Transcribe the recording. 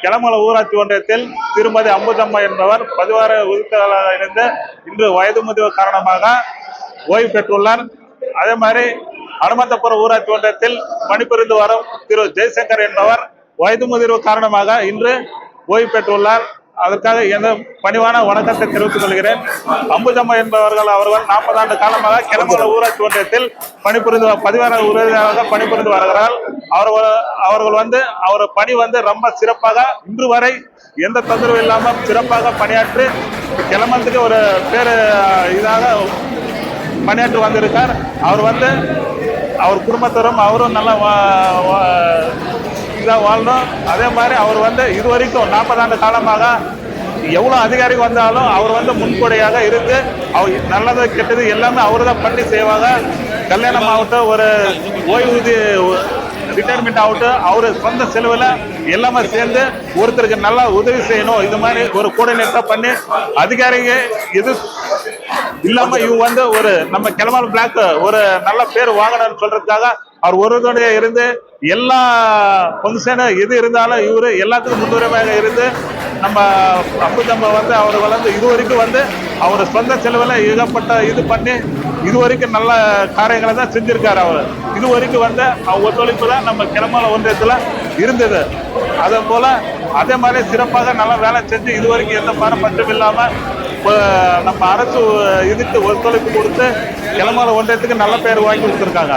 கிளமல ஊராட்சி ஒன்றியத்தில் திருமதி அம்புஜம்மா என்பவர் பதிவார உறுப்பினராக இருந்து இன்று வயது முதிர்வு காரணமாக ஓய்வு பெற்றுள்ளார். அதே மாதிரி அனுமந்தபுரம் ஊராட்சி ஒன்றியத்தில் பணிபுரிந்து வரும் திரு ஜெய்சங்கர் என்பவர் வயது முதிர்வு காரணமாக இன்று ஓய்வு பெற்றுள்ளார். அதற்காக எந்த பணிவான வணக்கத்தை தெரிவித்துக் கொள்கிறேன். அம்புஜம்மா என்பவர்கள் 40 ஆண்டு காலமாக கிளமல ஊராட்சி ஒன்றியத்தில் பதிவார உறுப்பினராக பணிபுரிந்து வருகிறார். அவர்கள் அவர் பணி ரொம்ப சிறப்பாக இன்று வரை எந்த தொந்தரவு இல்லாமல் சிறப்பாக பணியாற்றி கிளமத்துக்கு ஒரு பேரு இதாக பணியாற்றி வந்திருக்கார். அவர் குடும்பத்தரும் அவரும் நல்லா இதாக வாழணும். அதே மாதிரி அவர் இதுவரைக்கும் 40 ஆண்டு காலமாக எவ்வளோ அதிகாரிகள் வந்தாலும் அவர் முன்கொடையாக இருந்து நல்லது கெட்டது எல்லாமே அவர் தான் பண்ணி செய்வாங்க. கல்யாணம் ஆகட்டும், ஒரு ஓய்வூதிய ரிட்டையர்மெண்ட் ஆகட்டும், அவர் சொந்த செலவில் எல்லாமே சேர்ந்து ஒருத்தருக்கு நல்லா உதவி செய்யணும். இது மாதிரி ஒரு கோஆர்டினேட்டர் பண்ணி அதிகாரிகள் எது இல்லாம இவங்க ஒரு நம்ம கிளமல் பிளாக் ஒரு நல்ல பேர் வாங்கணும்னு சொல்றதுக்காக அவர் ஒருவருடைய இருந்து எல்லா ஃபங்க்ஷனு எது இருந்தாலும் இவரு எல்லாத்துக்கும் முன்னுரிமையாக இருந்து நம்ம அம்புஜம்மா அவர் இதுவரைக்கும் அவர் சொந்த செலவில் ஏகப்பட்ட இது பண்ணி இதுவரைக்கும் நல்ல காரியங்களை தான் செஞ்சிருக்காரு. அவர் இதுவரைக்கும் ஒத்துழைப்பு தான் நம்ம கிளமல ஒன்றியத்தில் இருந்தது. அதே மாதிரி சிறப்பாக நல்லா வேலை செஞ்சு இதுவரைக்கும் எந்த பாரபட்சம் இல்லாமல் நம்ம அரசு இதுக்கு ஒத்துழைப்பு கொடுத்து கிளமல ஒன்றியத்துக்கு நல்ல பேர் வாங்கி கொடுத்துருக்காங்க.